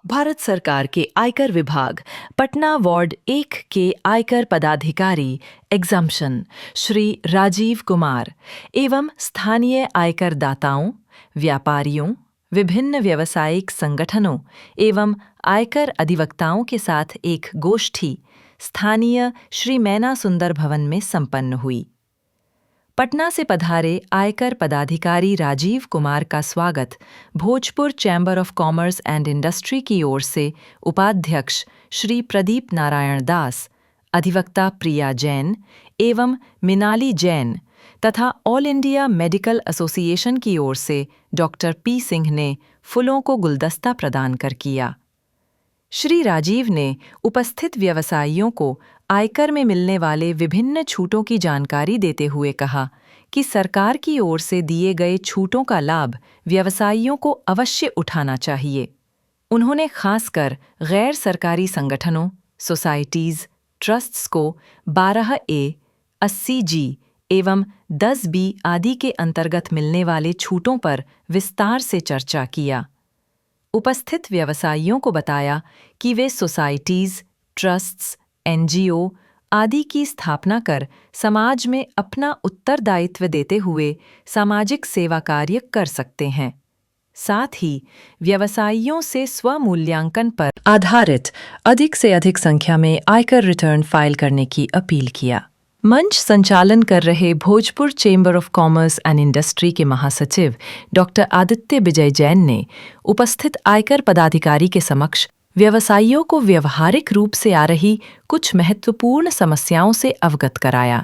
भारत सरकार के आयकर विभाग पटना वार्ड 1 के आयकर पदाधिकारी एग्जम्पशन श्री राजीव कुमार एवं स्थानीय आयकर दाताओं, व्यापारियों, विभिन्न व्यावसायिक संगठनों एवं आयकर अधिवक्ताओं के साथ एक गोष्ठी स्थानीय श्री मैना सुंदर भवन में संपन्न हुई। पटना से पधारे आयकर पदाधिकारी राजीव कुमार का स्वागत Bhojpur chamber of commerce and industry की ओर से उपाध्यक्ष श्री प्रदीप नारायण दास, अधिवक्ता प्रिया जैन एवं मिनाली जैन तथा ऑल इंडिया मेडिकल एसोसिएशन की ओर से डॉक्टर पी सिंह ने फूलों को गुलदस्ता प्रदान कर किया। श्री राजीव ने उपस्थित व्यवसायियों को आयकर में मिलने वाले विभिन्न छूटों की जानकारी देते हुए कहा कि सरकार की ओर से दिए गए छूटों का लाभ व्यवसायियों को अवश्य उठाना चाहिए। उन्होंने खासकर गैर सरकारी संगठनों, सोसाइटीज, ट्रस्ट्स को 12A, 80G एवं 10B आदि के अंतर्गत मिलने वाले छूटों पर विस्तार से चर्चा किया। उपस्थित व्यवसायियों को बताया कि वे सोसाइटीज, ट्रस्ट्स, NGO आदि की स्थापना कर समाज में अपना उत्तरदायित्व देते हुए सामाजिक सेवा कार्य कर सकते हैं। साथ ही व्यवसायियों से स्वमूल्यांकन पर आधारित अधिक से अधिक संख्या में आयकर रिटर्न फाइल करने की अपील किया। मंच संचालन कर रहे Bhojpur chamber of commerce and industry के महासचिव डॉक्टर आदित्य विजय जैन ने उपस्थित आयकर पदाधिकारी के समक्ष व्यवसायियों को व्यवहारिक रूप से आ रही कुछ महत्वपूर्ण समस्याओं से अवगत कराया।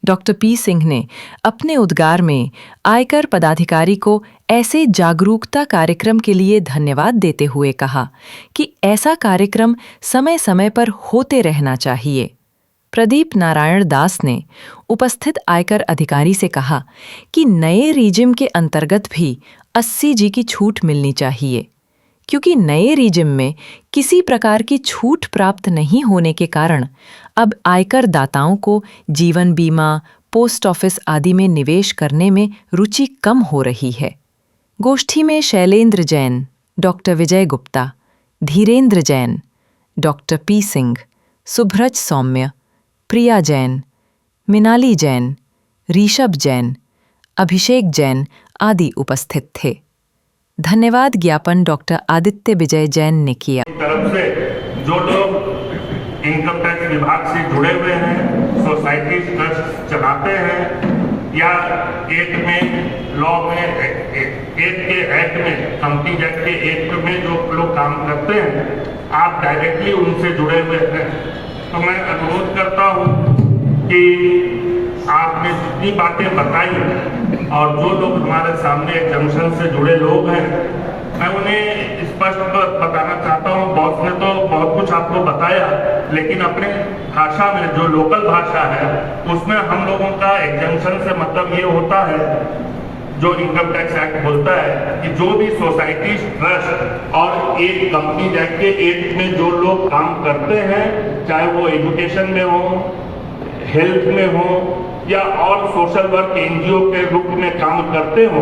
डॉक्टर पी सिंह ने अपने उद्गार में आयकर पदाधिकारी को ऐसे जागरूकता कार्यक्रम के लिए धन्यवाद देते हुए कहा कि ऐसा कार्यक्रम समय समय पर होते रहना चाहिए। प्रदीप नारायण दास ने उपस्थित आयकर अधिकारी से कहा कि नए रिजिम के अंतर्गत भी 80G की छूट मिलनी चाहिए, क्योंकि नए रिजिम में किसी प्रकार की छूट प्राप्त नहीं होने के कारण अब आयकर दाताओं को जीवन बीमा, पोस्ट ऑफिस आदि में निवेश करने में रुचि कम हो रही है। गोष्ठी में शैलेंद्र जैन, डॉक्टर विजय गुप्ता, धीरेन्द्र जैन, डॉक्टर पी सिंह, सुभ्रज सौम्य, प्रिया जैन, मिनाली जैन, ऋषभ जैन, अभिषेक जैन आदि उपस्थित थे। धन्यवाद ज्ञापन डॉक्टर आदित्य विजय जैन ने किया। तरफ से जो लोग इनकम टैक्स विभाग से जुड़े हुए हैं, सोसाइटी ट्रस्ट चलाते हैं या एक्ट में लॉ में एक्ट में कंपनी एक्ट के एक्ट में जो लोग काम करते हैं, आप डायरेक्टली उनसे जुड़े हुए हैं, तो मैं अनुरोध करता हूँ कि आपने जितनी बातें बताई और जो लोग हमारे सामने एग्जम्पशन से जुड़े लोग हैं, मैं उन्हें स्पष्ट बताना चाहता हूँ। बॉस ने तो बहुत कुछ आपको बताया, लेकिन अपने भाषा में जो लोकल भाषा है उसमें हम लोगों का एग्जम्पशन से मतलब ये होता है, जो इनकम टैक्स एक्ट बोलता है कि जो भी सोसाइटी, ट्रस्ट और एक कंपनी एक्ट के एक्ट में जो लोग काम करते हैं, चाहे वो एजुकेशन में हो, हेल्थ में हो या और सोशल वर्क NGO के रूप में काम करते हो,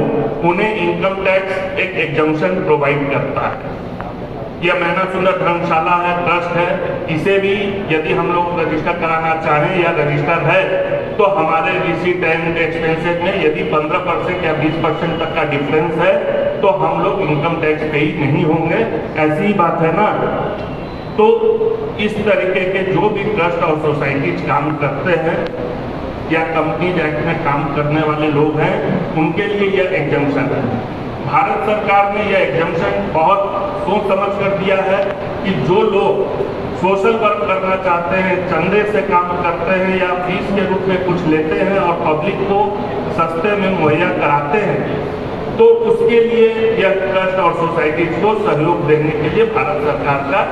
उन्हें इनकम टैक्स एक एग्जम्पशन प्रोवाइड करता है। यह मैना सुंदर धर्मशाला है, ट्रस्ट है, इसे भी यदि हम लोग रजिस्टर कराना चाहें या रजिस्टर है तो हमारे रिसीट एंड एक्सपेंसेस में यदि 15% या 20% तक का डिफरेंस है तो हम लोग इनकम टैक्स पे ही नहीं होंगे। ऐसी ही बात है ना। तो इस तरीके के जो भी ट्रस्ट और सोसाइटीज काम करते हैं या कंपनी एक्ट में काम करने वाले लोग हैं, उनके लिए यह एग्जम्पशन है। भारत सरकार ने यह एग्जम्पशन बहुत सोच समझ कर दिया है कि जो लोग सोशल वर्क करना चाहते हैं, चंदे से काम करते हैं या फीस के रूप में कुछ लेते हैं और पब्लिक को सस्ते में मुहैया कराते हैं, तो उसके लिए यह ट्रस्ट और सोसाइटीज को सहयोग देने के लिए भारत सरकार का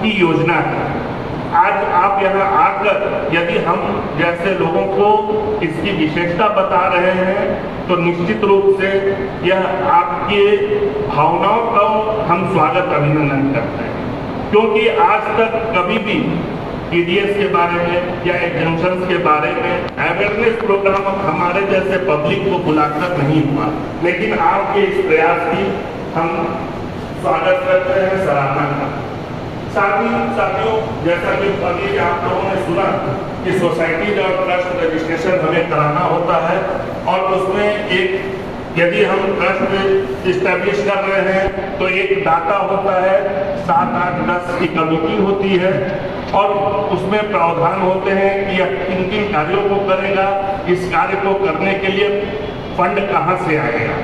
की योजना है। आज आप यहाँ आकर यदि हम जैसे लोगों को इसकी विशेषता बता रहे हैं तो निश्चित रूप से यह आपके भावनाओं का हम स्वागत अभिनंदन करते हैं, क्योंकि आज तक कभी भी TDS के बारे में या एग्जम्पशन के बारे में अवेयरनेस प्रोग्राम हमारे जैसे पब्लिक को बुलाकर नहीं हुआ, लेकिन आपके इस प्रयास की हम स्वागत करते हैं, सराहना साथियों, जैसा कि अभी आप लोगों ने सुना कि सोसाइटीज और ट्रस्ट रजिस्ट्रेशन हमें कराना होता है और उसमें एक यदि हम ट्रस्ट इस्टेब्लिश कर रहे हैं तो एक दाता होता है, 7, 8, 10 की कमेटी होती है और उसमें प्रावधान होते हैं कि यह किन किन कार्यों को करेगा, इस कार्य को करने के लिए फंड कहाँ से आएगा।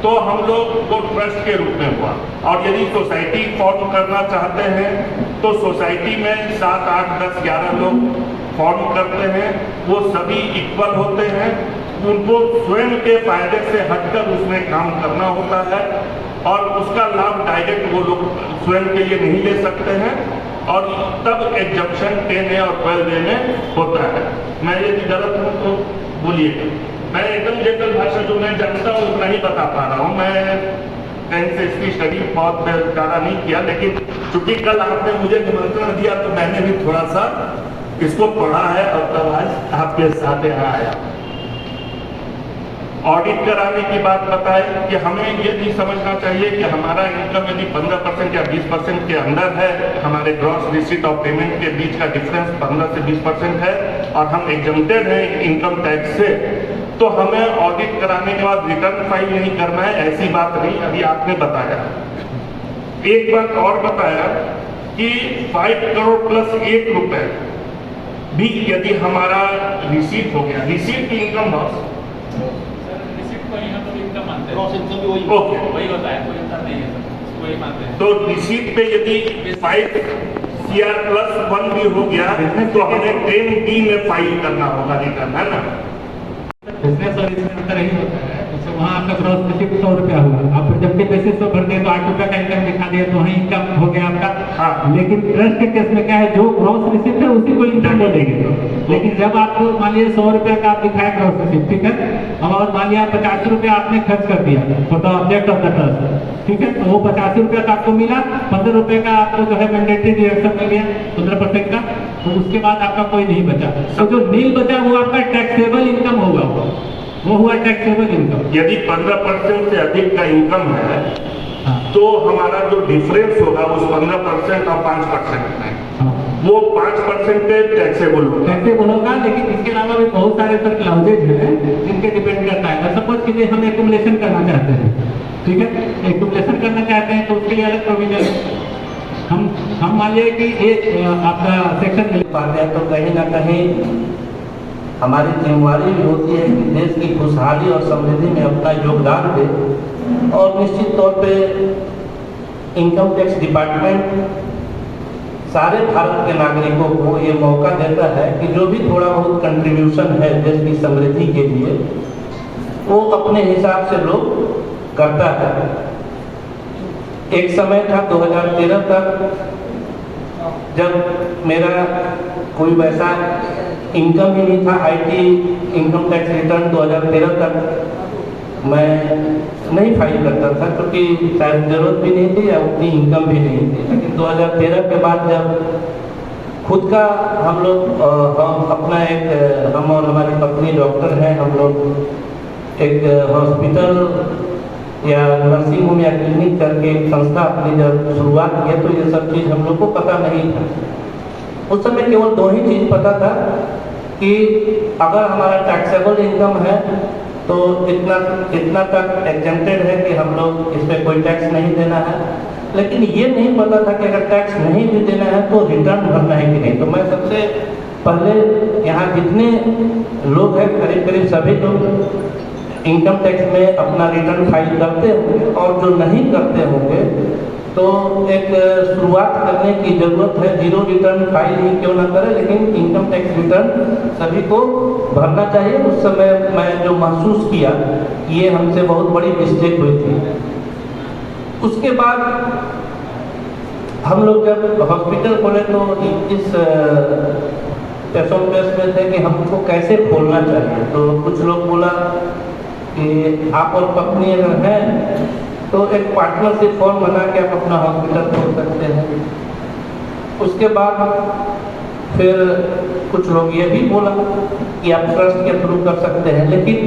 तो हम लोग को ट्रस्ट के रूप में हुआ और यदि सोसाइटी फॉर्म करना चाहते हैं तो सोसाइटी में 7, 8, 10, 11 लोग फॉर्म करते हैं। वो सभी इक्वल होते हैं, उनको स्वयं के फायदे से हटकर उसमें काम करना होता है और उसका लाभ डायरेक्ट वो लोग स्वयं के लिए नहीं ले सकते हैं और तब एग्जम्पशन 10A और 12A में होता है। मैं यदि गलत हूँ तो बोलिए। मैं एकदम जनरल भाषा जो मैं जानता हूँ उतना ही बता पा रहा हूँ। मैं कहीं से इसकी स्टडी बहुत ज़्यादा नहीं किया, लेकिन चूंकि कल आपने मुझे निमंत्रण दिया तो मैंने भी थोड़ा सा इसको पढ़ा है और तब आज आपके साथ यहाँ आया। ऑडिट कराने की बात बताए कि हमें ये नहीं समझना चाहिए कि हमारा इनकम यदि 15% या 20% के अंदर है, हमारे ग्रॉस रिसीट ऑफ पेमेंट के बीच का डिफरेंस 15 से 20% है और हम एग्जम्प्टेड हैं इनकम टैक्स से, तो हमें ऑडिट कराने के बाद रिटर्न फाइल नहीं करना है। ऐसी बात नहीं, अभी आपने बताया। एक बात और बताया कि 5 करोड़ प्लस 1 रुपए भी यदि हमारा रिसीट हो गया, रिसीट की इनकम लॉस ओके वही होता है, कोई अंतर नहीं है, वही मानते हैं। तो रिसीट पे यदि 5 CR प्लस 1 भी हो गया तो हमें 10D में फाइल करना होगा रिटर्न, है ना। बिजनेस और इसमें अंतर यही होता है, जैसे वहाँ आपका ग्रॉस रिसीप्ट 100 रुपया हुआ, आप प्रोजेक्टिव बेसिस पर भरते हैं तो 8 रुपया का इनकम दिखा दिया तो वहीं इनकम हो गया आपका। हाँ। लेकिन ट्रस्ट के केस में क्या है, जो ग्रॉस रिसीप्ट है उसी को इनकम बोलेंगे। लेकिन जब आपको मान लीजिए 100 रुपया का आप दिखाया ग्रॉस रिसीप्ट, ठीक है, और मान लिया 50 रुपया आपने खर्च कर दिया for the object of the trust, ठीक है, तो वो 50 रुपया का आपको मिला, 15 रुपये का आपको जो है मैंडेटरी डिडक्शन मिल गया 15% का, तो उसके बाद आपका कोई नहीं बचा। तो जो नील बचा वो आपका टैक्सेबल इनकम होगा, वो हुआ टैक्सेबल इनकम। यदि 15% से अधिक का इनकम है हाँ। तो हमारा जो डिफरेंस होगा उस 15% और 5% में, हाँ। वो 5% पे टैक्सेबल होगा। टैक्सेबल होगा, लेकिन इसके अलावा भी बहुत सारे सर क्लाउजेज हैं जिनके डिपेंड करता है। सपोज कीजिए हम एक्युमुलेशन करना चाहते हैं, ठीक है, एक्युमुलेशन करना चाहते हैं तो उसके लिए अलग प्रोविजन है। हम मान लिया कि ये आपका सेक्शन मिल पाते हैं तो कहीं ना कहीं हमारी जिम्मेवारी भी होती है कि देश की खुशहाली और समृद्धि में अपना योगदान दे और निश्चित तौर पे इनकम टैक्स डिपार्टमेंट सारे भारत के नागरिकों को ये मौका देता है कि जो भी थोड़ा बहुत कंट्रीब्यूशन है देश की समृद्धि के लिए वो अपने हिसाब से लोग करता है। एक समय था 2013 तक जब मेरा कोई वैसा इनकम ही नहीं था, IT इनकम टैक्स रिटर्न 2013 तक मैं नहीं फाइल करता था क्योंकि शायद जरूरत भी नहीं थी या उतनी इनकम भी नहीं थी। लेकिन 2013 के बाद जब खुद का हम लोग हम अपना एक हम और हमारी पत्नी डॉक्टर हैं, हम लोग एक हॉस्पिटल या नर्सिंग होम या क्लिनिक करके एक संस्था अपनी जब शुरुआत किया तो ये सब चीज़ हम लोग को पता नहीं था। उस समय केवल 2 ही चीज़ पता था कि अगर हमारा टैक्सेबल इनकम है तो इतना तक एग्जेम्प्टेड है कि हम लोग इस पर कोई टैक्स नहीं देना है। लेकिन ये नहीं पता था कि अगर टैक्स नहीं भी देना है तो रिटर्न भरना है कि नहीं। तो मैं सबसे पहले यहाँ जितने लोग हैं करीब करीब सभी लोग इनकम टैक्स में अपना रिटर्न फाइल करते होंगे और जो नहीं करते होंगे तो एक शुरुआत करने की ज़रूरत है। 0 रिटर्न फाइल ही क्यों ना करें, लेकिन इनकम टैक्स रिटर्न सभी को भरना चाहिए। उस समय मैं जो महसूस किया ये हमसे बहुत बड़ी मिस्टेक हुई थी। उसके बाद हम लोग जब हॉस्पिटल खोले तो इस पेश में थे कि हमको कैसे खोलना चाहिए। तो कुछ लोग बोला कि आप और पत्नी अगर हैं तो एक पार्टनरशिप फॉर्म बना के आप अपना हॉस्पिटल खोल सकते हैं। उसके बाद फिर कुछ लोग ये भी बोला कि आप ट्रस्ट के थ्रू कर सकते हैं। लेकिन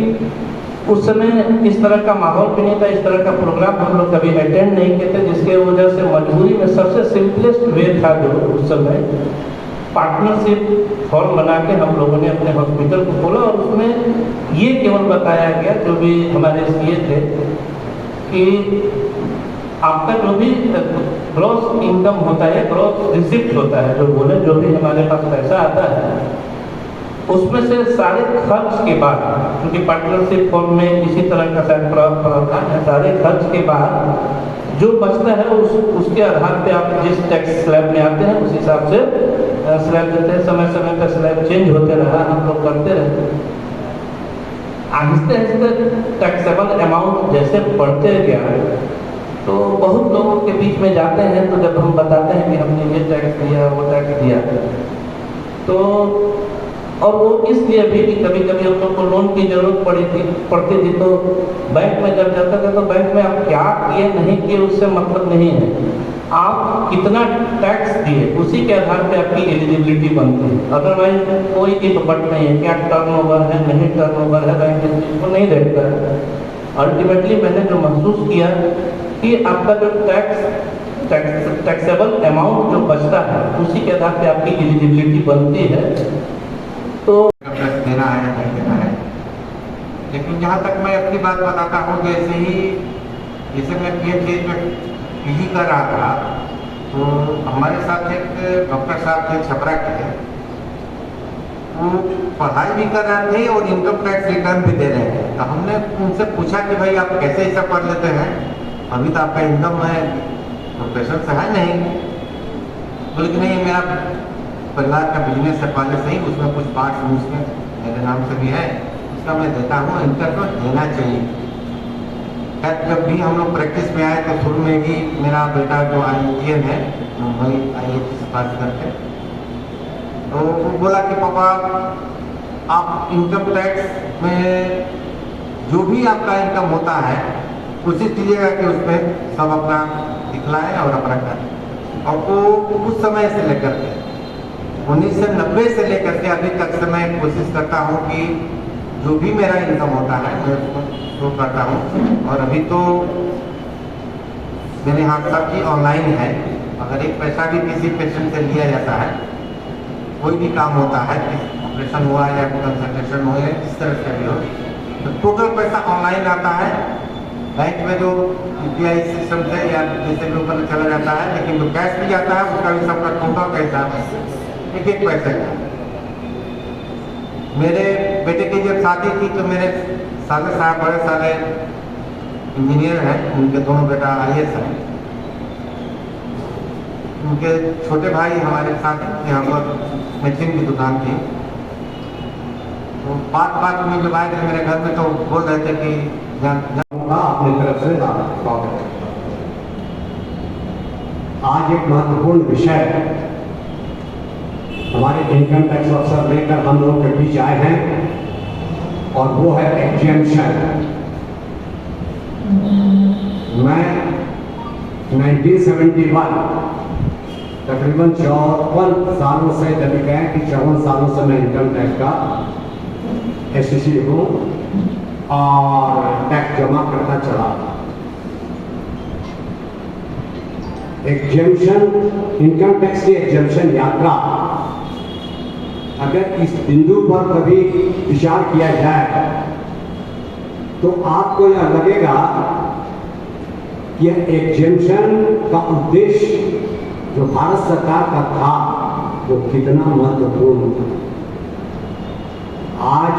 उस समय इस तरह का माहौल भी नहीं था, इस तरह का प्रोग्राम हम लोग कभी अटेंड नहीं किए थे, जिसके वजह से मजबूरी में सबसे सिंपलेस्ट वे था जो उस समय पार्टनरशिप फॉर्म बना के हम लोगों ने अपने हॉस्पिटल को खोला। और उसमें ये केवल बताया गया, जो भी हमारे सीए थे, कि आपका जो भी ग्रॉस इनकम होता है, ग्रॉस रिसिप्ट होता है, जो बोले जो भी हमारे पास पैसा आता है, उसमें से सारे खर्च के बाद, क्योंकि पार्टनरशिप फॉर्म में इसी तरह का शायद प्रावधान है, सारे खर्च के बाद जो बचता है उसके आधार पे आप जिस टैक्स स्लैब में आते हैं उस हिसाब से स्लैब देते हैं। समय समय पर स्लैब चेंज होते रहा, हम लोग करते रहे। आहिस्ते आहिस्ते टैक्सेबल अमाउंट जैसे बढ़ते गया, तो बहुत लोगों के बीच में जाते हैं, तो जब हम बताते हैं कि हमने ये टैक्स दिया, वो टैक्स दिया, तो और वो इसलिए भी कि कभी कभी हम लोग को लोन की जरूरत पड़ती थी, तो बैंक में जब जाता था तो बैंक में आप क्या किए नहीं किए उससे मतलब नहीं है, आप कितना टैक्स दिए उसी के आधार पे आपकी एलिजिबिलिटी बनती है। अदरवाइज कोई इफ बट नहीं है, क्या टर्नओवर है नहीं टर्नओवर है, बैंक इस चीज़ को नहीं देखता है। अल्टीमेटली मैंने जो महसूस किया कि आपका जो टैक्सेबल अमाउंट जो बचता है उसी के आधार पे आपकी एलिजिबिलिटी बनती है। तो देना है या नहीं देना है, लेकिन जहाँ तक मैं अपनी बात बताता हूँ, जैसे मैं पीएचडी कर रहा था, तो हमारे साथ एक डॉक्टर साहब थे छपरा के, वो पढ़ाई भी कर रहे थे और इनकम टैक्स रिटर्न भी दे रहे थे। तो हमने उनसे पूछा कि भाई आप कैसे ऐसा कर लेते हैं, अभी तो आपका इनकम है प्रोफेशन से है नहीं। बोले कि नहीं, मेरा परिवार का बिजनेस है पहले से ही, उसमें कुछ पार्ट्स उसमें मेरे नाम से भी है, उसका मैं देता हूँ, इनका तो देना चाहिए। खैर जब भी हम लोग प्रैक्टिस में आए तो शुरू में ही मेरा बेटा जो IITian है, मुंबई IIT से पास करके, तो वो बोला कि पापा आप इनकम टैक्स में जो भी आपका इनकम होता है कोशिश कीजिएगा कि उसमें सब अपना दिखलाएं और अपना करें। और वो उस समय से लेकर के 1990 से लेकर के अभी तक से मैं कोशिश करता हूँ कि जो भी मेरा इनकम होता है मैं उसको शो करता हूँ। और अभी तो मेरे यहाँ सब चीज़ ऑनलाइन है। अगर एक पैसा भी किसी पेशेंट से लिया जाता है, कोई भी काम होता है, ऑपरेशन हुआ या कंसल्टेशन हुआ या इस तरह से भी हो, तो टोटल पैसा ऑनलाइन आता है। बैंक में जो UPI सिस्टम से या जैसे भी ऊपर चला जाता है, लेकिन जो कैश भी जाता है उसका भी सबका टोटल का हिसाब है, एक पैसे का। मेरे बेटे की जब शादी थी तो मेरे साले साहब बड़े साले इंजीनियर हैं, उनके दोनों बेटा IAS हैं। उनके छोटे भाई हमारे साथ यहाँ पर मैचिंग की दुकान थी, तो बात में जब आए थे मेरे घर में तो बोल रहे थे कि अपनी तरफ से स्वागत है। आज एक महत्वपूर्ण विषय हमारे इनकम टैक्स अफसर लेकर हम लोग के बीच आए हैं, और वो है एग्जेम्पशन। मैं 1971 तकरीबन 54 सालों से, जब कहें कि 54 सालों से मैं इनकम टैक्स का SCC हूँ और टैक्स जमा करता चला। एग्जेम्पशन, इनकम टैक्स की एग्जेम्पशन यात्रा अगर इस बिंदु पर कभी विचार किया जाए तो आपको यह लगेगा कि एग्जेम्पशन का उद्देश्य जो भारत सरकार का था वो कितना महत्वपूर्ण था। आज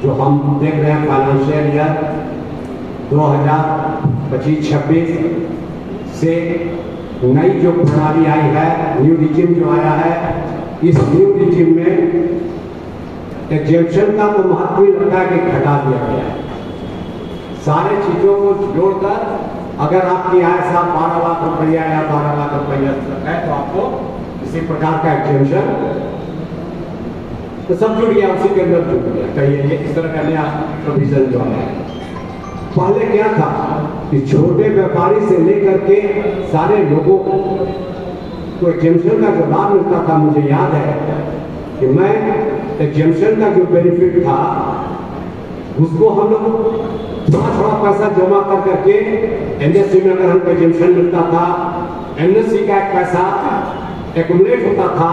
जो हम देख रहे हैं फाइनेंशियल ईयर 2025-26 से नई जो प्रणाली आई है, न्यू रिजिम जो आया है, इस न्यू रिजिम में एग्जेम्पशन का तो महत्व ही लगता है कि घटा दिया गया है। सारे चीजों को जोड़कर अगर आपकी आय साथ 12 लाख रुपया या 12 लाख रुपया है तो आपको किसी प्रकार का एग्जेम्पशन तो सब जुड़ गया, उसी के अंदर जुड़ गया। कहिए ये इस तरह का नया प्रोविजन जो है। पहले क्या था कि छोटे व्यापारी से लेकर के सारे लोगों को एग्जेम्पशन का जो लाभ मिलता था, मुझे याद है कि मैं एग्जेम्पशन का जो बेनिफिट था उसको हम लोग थोड़ा थोड़ा पैसा जमा कर करके एनएससी में अगर हमको एग्जेम्पशन मिलता था, एनएससी का एक पैसा एक्युमुलेट होता था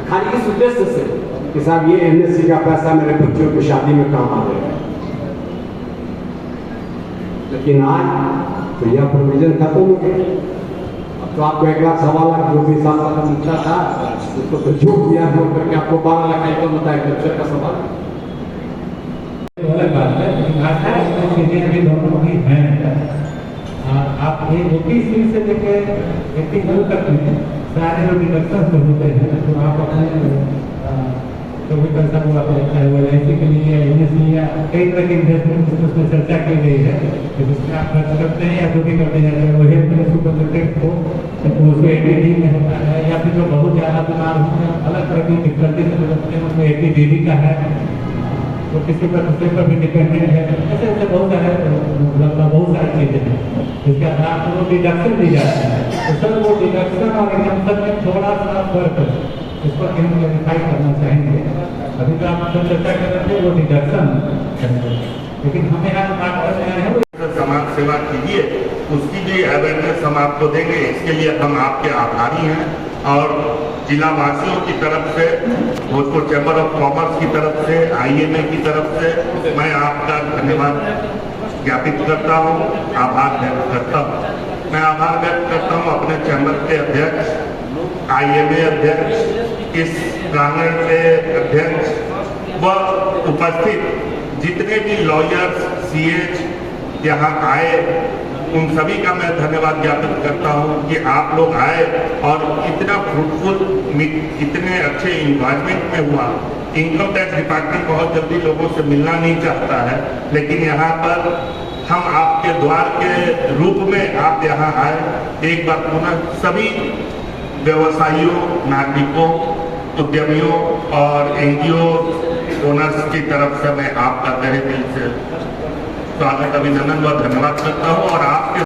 खाली इस उद्देश्य से कि साहब ये एनएससी का पैसा मेरे बच्चों की शादी में काम आ जाएगा। लेकिन आज तो यह प्रोविजन खत्म हो गया। अब तो आपको 1 लाख 1.25 लाख जो भी साल का मिलता था उसको तो छूट दिया, जो करके आपको 12 लाख का इनकम होता है बच्चे का सवाल अलग बात है। लेकिन आज तक चीजें अभी दोनों भी हैं। आप ये 21 से लेकर 82 तक में सारे जो डिडक्शन होते हैं तो आप अपने जो भी पैसा वो आप रखा है वो LIC के लिए एनएससी या कई तरह के इन्वेस्टमेंट उसमें चर्चा की गई है कि जिसमें आप खर्च करते हैं या जो भी करते हैं, चाहे वो हेल्थ में सुपरटेंडेंट हो तो उसको ATD में होता है, या फिर जो बहुत ज़्यादा बीमार होते हैं अलग तरह की डिफिकल्टी से गुजरते हैं उसमें ATD का है, तो किसी पर दूसरे पर भी डिपेंडेंट है। ऐसे ऐसे बहुत सारी चीज़ें हैं जिसके आधार पर वो डिडक्शन दी जाती है। तो सर वो डिडक्शन और एग्जाम्पशन में थोड़ा सा फर्क है, इसको हम क्लैरिफाई करना चाहेंगे। अभी तो आप जो चर्चा कर रहे थे वो डिडक्शन, लेकिन हमें यहाँ बात कर रहे हैं समाज सेवा कीजिए, उसकी भी अवेयरनेस हम आपको देंगे। इसके लिए हम आपके आभारी हैं और जिला वासियों की तरफ से, भोजपुर चैम्बर ऑफ कॉमर्स की तरफ से, IMA की तरफ से मैं आपका धन्यवाद ज्ञापित करता हूँ, आभार व्यक्त करता हूँ। मैं आभार व्यक्त करता हूँ अपने चैम्बर के अध्यक्ष, IMA अध्यक्ष, इस प्रांगण के अध्यक्ष व उपस्थित जितने भी लॉयर्स, CH यहाँ आए, उन सभी का मैं धन्यवाद ज्ञापित करता हूँ कि आप लोग आए और इतना फ्रूटफुल, इतने अच्छे इन्वायरमेंट में हुआ। इनकम टैक्स डिपार्टमेंट बहुत जल्दी लोगों से मिलना नहीं चाहता है, लेकिन यहाँ पर हम आपके द्वार के रूप में आप यहाँ आए। एक बार पुनः सभी व्यवसायियों, नागरिकों, उद्यमियों और NGO ओनर्स की तरफ से मैं आपका तहे दिल से स्वागत, अभिनंदन व धन्यवाद करता हूँ और आपके